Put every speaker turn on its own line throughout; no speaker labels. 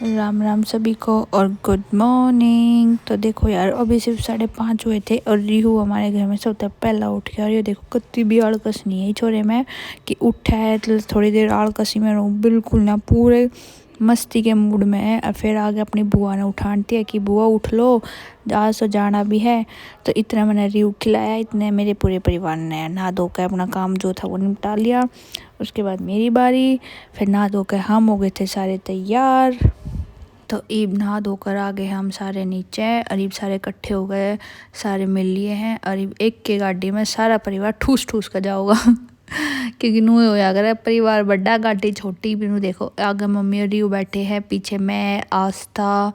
राम राम सभी को और गुड मॉर्निंग। तो देखो यार, अभी सिर्फ 5:30 हुए थे और रिहू हमारे घर में सोता पहला उठ गया। और ये देखो कितनी भी आलकस नहीं है छोरे में कि उठा है तो थोड़ी देर आलकसी में रहूँ, बिल्कुल ना, पूरे मस्ती के मूड में है। और फिर आगे अपनी बुआ ने उठाती है कि बुआ उठ लो, आज तो जाना भी है। तो इतना मैंने रिहू खिलाया, इतने मेरे पूरे परिवार ने नहा धो कर अपना काम जो था वो निपटा लिया। उसके बाद मेरी बारी, फिर नहा धो कर हम हो गए थे सारे तैयार। तो ईब नहा धोकर आ गए हम सारे नीचे और ईब सारे इकट्ठे हो गए, सारे मिल लिए हैं। और ईब एक के गाड़ी में सारा परिवार ठूस ठूस कर जाओगा क्योंकि नू हो अगर परिवार बड़ा गाड़ी छोटी भी। नू देखो आगे मम्मी और रियू बैठे हैं, पीछे मैं, आस्था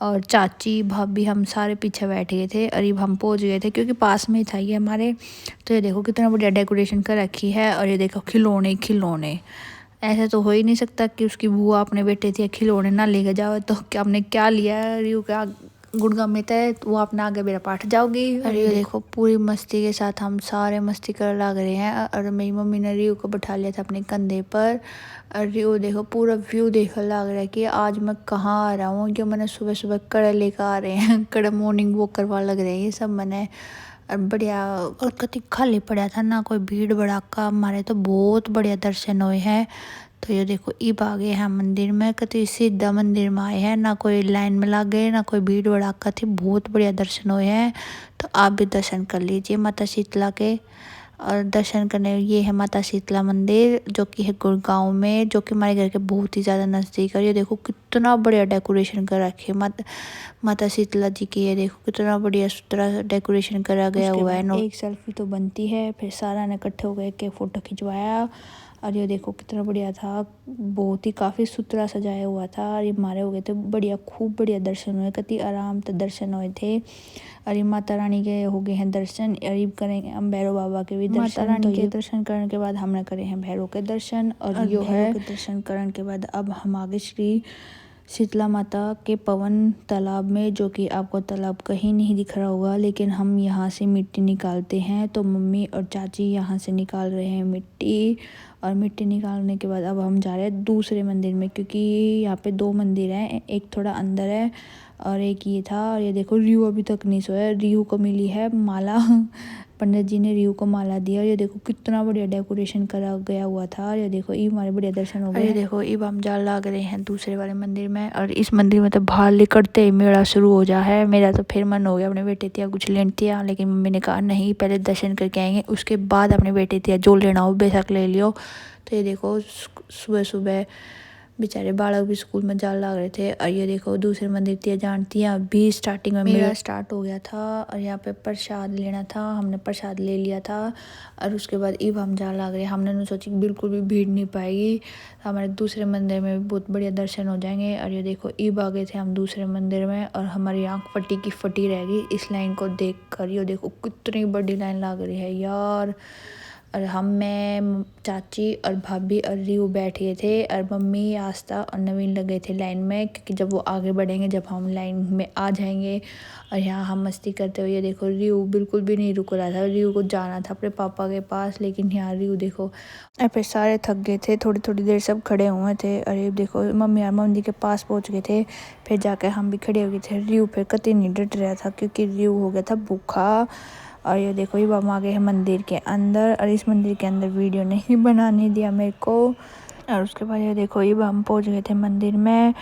और चाची भाभी, हम सारे पीछे बैठ गए थे। और हम पहुंच गए थे क्योंकि पास में ही था ये हमारे। तो ये देखो कितना बढ़िया डेकोरेशन कर रखी है। और ये देखो खिलौने खिलौने, ऐसा तो हो ही नहीं सकता कि उसकी बुआ अपने बेटे थी खिलौने ना लेके जाओ। तो क्या हमने क्या लिया है, रियू क्या गुड़गांव में थे, वो अपना आगे मेरा पाठ जाओगी। और ये देखो पूरी मस्ती के साथ हम सारे मस्ती कर लग रहे हैं। और मेरी मम्मी ने रियू को बैठा लिया था अपने कंधे पर। और रियू देखो पूरा व्यू देखने लग रहा है कि आज मैं कहाँ आ रहा हूँ। जो मैंने सुबह सुबह कड़े लेकर आ रहे हैं, कड़े मॉर्निंग वॉक करवा लग रहे हैं ये सब मैंने। और बढ़िया, और कति खाली पड़ा था ना, कोई भीड़ भड़ाका, हमारे तो बहुत बढ़िया दर्शन हुए हैं। तो ये देखो ईब आ गए हैं मंदिर में, कति सीधा मंदिर में आए हैं, ना कोई लाइन में लग गए ना कोई भीड़ भड़ाका थी, बहुत बढ़िया दर्शन हुए हैं। तो आप भी दर्शन कर लीजिए माता शीतला के। और दर्शन करने ये है माता शीतला मंदिर, जो कि है गुड़गांव में, जो कि हमारे घर के बहुत ही ज़्यादा नज़दीक है। ये देखो कितना बढ़िया डेकोरेशन कर रखी है माता शीतला जी की। ये देखो कितना बढ़िया सुथरा डेकोरेशन करा गया हुआ है। एक सेल्फी तो बनती है, फिर सारा ने इकट्ठे हो गए के फ़ोटो खिंचवाया। और ये देखो कितना बढ़िया था, बहुत ही काफ़ी सुथरा सजाया हुआ था। और ये हमारे हो गए थे बढ़िया, खूब बढ़िया दर्शन हुए, कति आराम से दर्शन हुए थे। और ये माता रानी के हो गए हैं दर्शन। और ये करेंगे हम भैरव बाबा के भी दर्शन। माता रानी के दर्शन करने के बाद हमने करे हैं भैरव के दर्शन। और यो है दर्शन करने के बाद अब हम आगे श्री शीतला माता के पवन तालाब में, जो कि आपको तालाब कहीं नहीं दिख रहा होगा, लेकिन हम यहाँ से मिट्टी निकालते हैं। तो मम्मी और चाची यहाँ से निकाल रहे हैं मिट्टी। और मिट्टी निकालने के बाद अब हम जा रहे हैं दूसरे मंदिर में, क्योंकि यहाँ पे 2 मंदिर हैं, एक थोड़ा अंदर है और एक ये था। और ये देखो रियू अभी तक नहीं सोया, रियू को मिली है माला पंडित जी ने रियू को माला दिया। और ये देखो कितना बढ़िया डेकोरेशन करा गया हुआ था। और ये देखो ये हमारे बढ़िया दर्शन हो गए। ये देखो अब हम जा लग रहे हैं दूसरे वाले मंदिर में। और इस मंदिर में तो बाहर निकलते ही मेला शुरू हो जा है। मेरा तो फिर मन हो गया अपने बेटे तिया कुछ लेन तिया, लेकिन मम्मी ने कहा नहीं, पहले दर्शन करके आएंगे, उसके बाद अपने बेटे तिया जो लेना हो बेशक ले लियो। तो ये देखो सुबह सुबह बेचारे बालक भी स्कूल में जा लग रहे थे। और ये देखो दूसरे मंदिर तिया जानती हैं, अभी स्टार्टिंग में मेला स्टार्ट हो गया था। और यहाँ पे प्रसाद लेना था, हमने प्रसाद ले लिया था। और उसके बाद ईब हम जा लग रहे, हमने नहीं सोची बिल्कुल भी भीड़ नहीं पाएगी, हमारे दूसरे मंदिर में भी बहुत बढ़िया दर्शन हो जाएंगे। और ये देखो ईब आ गए थे हम दूसरे मंदिर में, और हमारी आँख फटी की फटी रह गई इस लाइन को देख कर। ये देखो कितनी बड़ी लाइन लग रही है यार। और हम, मैं, चाची और भाभी और रियू बैठ गए थे। और मम्मी, आस्था और नवीन लगे थे लाइन में, क्योंकि जब वो आगे बढ़ेंगे जब हम लाइन में आ जाएंगे। और यहाँ हम मस्ती करते हुए, ये देखो रियू बिल्कुल भी नहीं रुक रहा था, रियू को जाना था अपने पापा के पास, लेकिन यहाँ रियू देखो। और फिर सारे थक गए थे, थोड़ी थोड़ी देर सब खड़े हुए थे। और ये देखो मम्मी और मम्मी के पास पहुँच गए थे, फिर जाकर हम भी खड़े हो गए थे। रियू फिर कतई नहीं डट रहा था, क्योंकि रियू हो गया था भूखा। और ये देखो ये हम आ गए हैं मंदिर के अंदर। और इस मंदिर के अंदर वीडियो नहीं बनाने दिया मेरे को। और उसके बाद ये देखो ये हम पहुंच गए थे मंदिर में।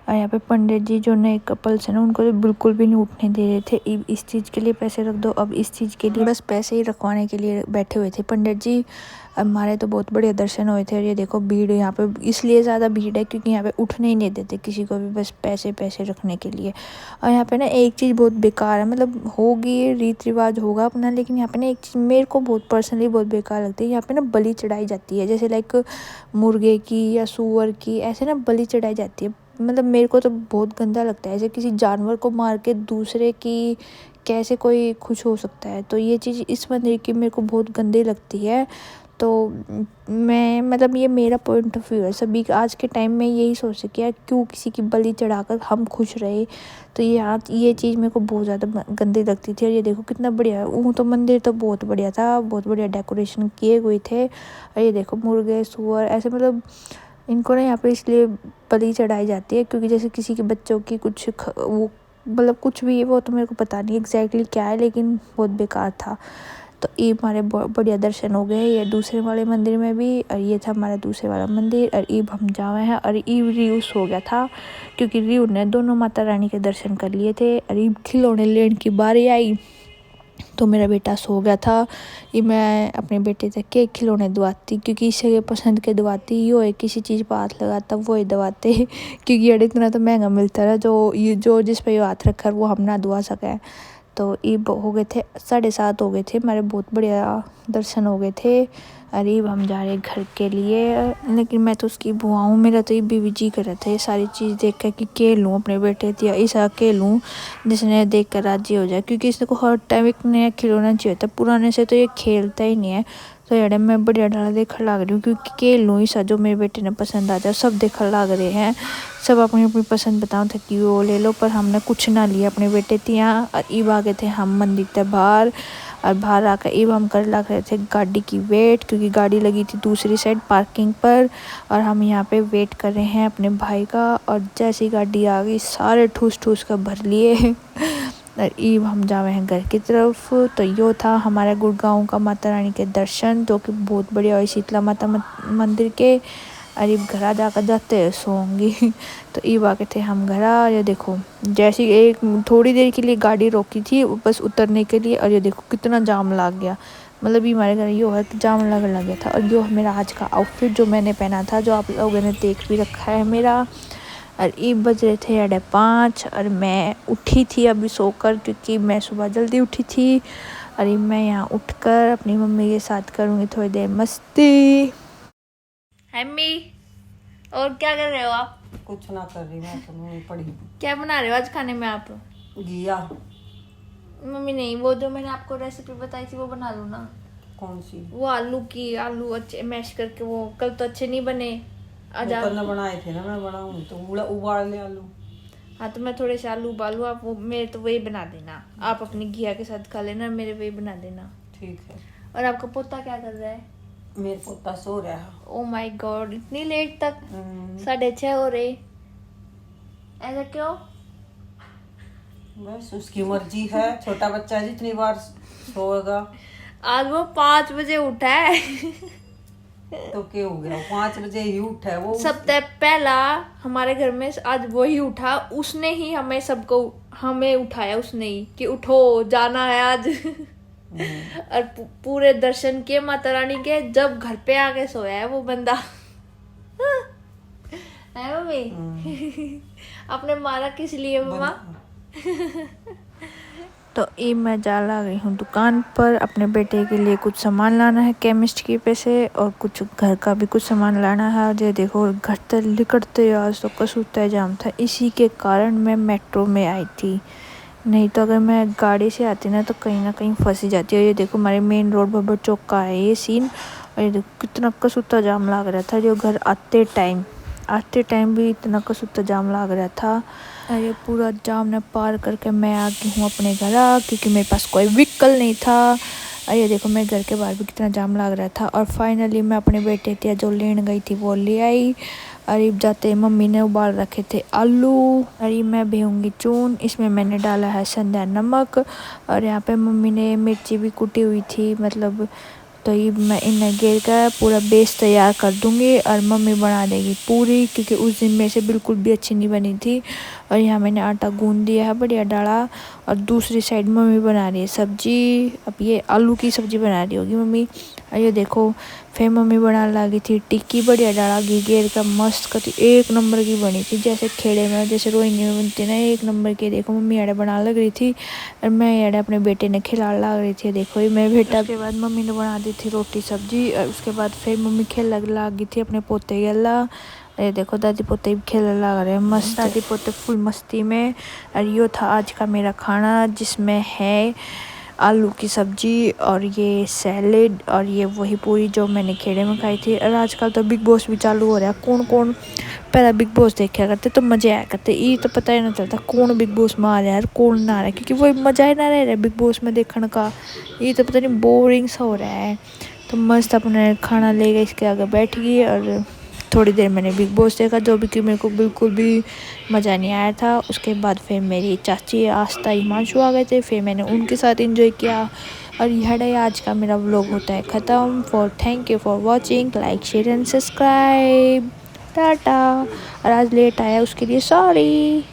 और यहाँ पे पंडित जी जो नए कपल्स हैं ना, उनको तो बिल्कुल भी नहीं उठने दे रहे थे। इस चीज़ के लिए पैसे रख दो, अब इस चीज़ के लिए, बस पैसे ही रखवाने के लिए बैठे हुए थे पंडित जी। हमारे तो बहुत बढ़िया दर्शन हुए थे। और ये देखो भीड़ यहाँ पे इसलिए ज़्यादा भीड़ है क्योंकि यहाँ पे उठने ही नहीं देते किसी को भी, बस पैसे पैसे रखने के लिए। और यहाँ पे ना एक चीज़ बहुत बेकार है, मतलब होगी रीति रिवाज होगा अपना, लेकिन यहाँ पे ना एक चीज़ मेरे को बहुत पर्सनली बहुत बेकार लगती है। यहाँ पे ना बलि चढ़ाई जाती है, जैसे लाइक मुर्गे की या सूअर की, ऐसे ना बलि चढ़ाई जाती है। मतलब मेरे को तो बहुत गंदा लगता है, ऐसे किसी जानवर को मार के दूसरे की कैसे कोई खुश हो सकता है। तो ये चीज़ इस मंदिर की मेरे को बहुत गंदी लगती है। तो मैं, मतलब ये मेरा पॉइंट ऑफ व्यू है, सभी आज के टाइम में यही सोच कि यार क्यों किसी की बलि चढ़ाकर हम खुश रहे। तो ये चीज़ मेरे को बहुत ज़्यादा गंदी लगती थी। और ये देखो कितना बढ़िया, वो तो मंदिर तो बहुत बढ़िया था, बहुत बढ़िया डेकोरेशन किए हुए थे। और ये देखो मुर्गे सूअर ऐसे, मतलब इनको ना यहाँ पे इसलिए बलि चढ़ाई जाती है क्योंकि जैसे किसी के बच्चों की कुछ वो मतलब कुछ भी है, वो तो मेरे को पता नहीं एग्जैक्टली क्या है, लेकिन बहुत बेकार था। तो ये हमारे बढ़िया दर्शन हो गए। ये दूसरे वाले मंदिर में भी, और ये था हमारा दूसरे वाला मंदिर, और ईब हम जावे हैं। और ईब रियूस हो गया था क्योंकि रियू ने दोनों माता रानी के दर्शन कर लिए थे। और ईब खिलौने लेने की बारी आई तो मेरा बेटा सो गया था। ये मैं अपने बेटे से के खिलौने दवाती क्योंकि इसे पसंद के दवाती, यो है किसी चीज़ पर हाथ लगाता वो ही दवाते क्योंकि ये इतना तो महंगा मिलता है जो जिस पर हाथ रखा वो हम ना दुआ सकें। तो ये हो गए थे 7:30 हो गए थे हमारे, बहुत बढ़िया दर्शन हो गए थे। अरे अब हम जा रहे घर के लिए, लेकिन मैं तो उसकी बुआ हूँ, मेरा तो ये भी जी कर रहा था ये सारी चीज़ देख कर कि खेल लूँ अपने बेटे या ऐसा खेल लूँ जिसने देख कर राजी हो जाए, क्योंकि इसको हर टाइम एक नया खिलौना चाहिए होता है, पुराने से तो ये खेलता ही नहीं है। तो यार मैं बढ़िया डाला देखने लग रही हूँ क्योंकि खेल लूँ ऐसा जो मेरे बेटे ने पसंद आ जाए। सब देखने लग रहे हैं, सब अपनी अपनी पसंद बताओ था कि वो ले लो, पर हमने कुछ ना लिया अपने बेटे थे यहाँ। और ईब आ गए थे हम मंदिर के बाहर, और बाहर आकर ईब हम कर लग रहे थे गाड़ी की वेट, क्योंकि गाड़ी लगी थी दूसरी साइड पार्किंग पर, और हम यहाँ पे वेट कर रहे हैं अपने भाई का। और जैसी गाड़ी आ गई सारे ठूस ठूस कर भर लिए और ईब हम जावे हैं घर की तरफ। तो यो था हमारे गुड़गांव का माता रानी के दर्शन, जो कि बहुत बढ़िया हुई शीतला माता मंदिर के। और ईब घर जाकर जाते सोंगी तो ईब आके थे हम घर। ये देखो जैसी एक थोड़ी देर के लिए गाड़ी रोकी थी बस उतरने के लिए, और ये देखो कितना जाम लग गया। मतलब ये हमारे घर यो है कि जाम लग गया था। और यो मेरा आज का आउटफिट जो मैंने पहना था, जो आप लोगों ने देख भी रखा है मेरा। और ये बज रहे थे 5:30 और मैं उठी थी अभी सोकर, क्योंकि मैं सुबह जल्दी उठी थी। और मैं यहाँ उठकर अपनी मम्मी के साथ करूँगी थोड़ी देर मस्ती। मम्मी और क्या कर रहे हो आप?
कुछ ना कर रही मैं तो नहीं पड़ी।
क्या बना रहे हो आज खाने में आप?
घिया।
मम्मी नहीं, वो जो मैंने आपको रेसिपी बताई थी वो बना लो ना।
कौन सी?
वो आलू की, आलू अच्छे मैश करके, वो कल तो अच्छे नहीं बने। आज
कल ना बनाए थे ना, मैं बनाऊं तो उबाल ले आलू।
हाँ तो मैं थोड़े से आलू उबालू, आप वो मेरे तो वही बना देना, आप अपनी घिया के साथ खा लेना, मेरे वही बना देना।
ठीक है।
और आपका पोता क्या कर रहा है?
मेरे पोता सो रहा है।
ओ माय गॉड, इतनी लेट तक? 6:30 हो रहे, ऐसा क्यों?
बस उसकी मर्जी है, छोटा बच्चा जितनी बार सोएगा।
आज वो 5 बजे उठा है
तो क्या हो गया, 5 बजे ही उठा है वो।
सबसे पहला हमारे घर में आज वो ही उठा, उसने ही हमें उठाया उसने ही कि उठो जाना है आज और पूरे दर्शन किए माता रानी के, जब घर पे आके सोया है वो बंदा है मम्मी आपने मारा किस लिए मम्मा? तो ये मैं जा ला गई हूँ दुकान पर अपने बेटे के लिए कुछ सामान लाना है केमिस्ट की पैसे, और कुछ घर का भी कुछ सामान लाना है। और ये देखो घर तक निकलते आज तो कसूता जाम था, इसी के कारण मैं मेट्रो में आई थी, नहीं तो अगर मैं गाड़ी से आती ना तो कहीं ना कहीं फंसी जाती है। ये देखो हमारे मेन रोड बब्बर चौक का है ये सीन, और ये देखो कितना कसूता जाम लग रहा था। जो घर आते टाइम भी इतना कसूता जाम लग रहा था। और ये पूरा जाम ने पार करके मैं आ गई हूँ अपने घर, क्योंकि मेरे पास कोई व्हीकल नहीं था। और ये देखो मैं घर के बाहर भी कितना जाम लग रहा था। और फाइनली मैं अपने बेटे थे जो लेने गई थी वो ले आई। और ये जाते मम्मी ने उबाल रखे थे आलू, और ये मैं भेऊँगी चून, इसमें मैंने डाला है संध्या नमक। और यहाँ पे मम्मी ने मिर्ची भी कुटी हुई थी, मतलब तो ये मैं इन्हें घेर कर पूरा बेस तैयार कर दूँगी और मम्मी बना देगी पूरी, क्योंकि उस दिन मेरे से बिल्कुल भी अच्छी नहीं बनी थी। और यहाँ मैंने आटा गूंद दिया है बढ़िया डाला, और दूसरी साइड मम्मी बना रही है सब्जी। अब ये आलू की सब्जी बना रही होगी मम्मी। और ये देखो फिर मम्मी बनाने लगी थी टिक्की, बढ़िया डाला घी घेर का मस्त करती, एक नंबर की बनी थी, जैसे खेड़े में जैसे रोहिणी में बनती ना, एक नंबर की। देखो मम्मी याडे बनाने लग रही थी और मैं याडे अपने बेटे ने खिला लग रही थी। देखो ये मेरे बेटा। उसके बाद मम्मी ने बना दी थी रोटी सब्जी, और उसके बाद फिर मम्मी खेल लग गई थी अपने पोते के अल्लाह। ये देखो दादी पोते भी खेलने लग रहे हैं मस्त, दादी पोते फुल मस्ती में। और यो था आज का मेरा खाना, जिसमें है आलू की सब्जी और ये सैलेड और ये वही पूरी जो मैंने खेड़े में खाई थी। और आजकल तो बिग बॉस भी चालू हो रहा है, कौन कौन पहला बिग बॉस देखा करते तो मज़े आया करते, ये तो पता ही नहीं चलता कौन बिग बॉस में आ रहा है और कौन ना आ रहा है, क्योंकि वही मज़ा ही ना रह रहा है बिग बॉस में देखने का, ये तो पता नहीं बोरिंग सा हो रहा है। तो मस्त अपने खाना ले गए इसके आगे बैठ गई और थोड़ी देर मैंने बिग बॉस देखा, जो भी कि मेरे को बिल्कुल भी मज़ा नहीं आया था। उसके बाद फिर मेरी चाची आस्था हिमांशु आ गए थे, फिर मैंने उनके साथ एंजॉय किया। और यह आज का मेरा व्लॉग होता है ख़त्म। Thank you for watching, like share and subscribe, Tata. और आज लेट आया उसके लिए सॉरी।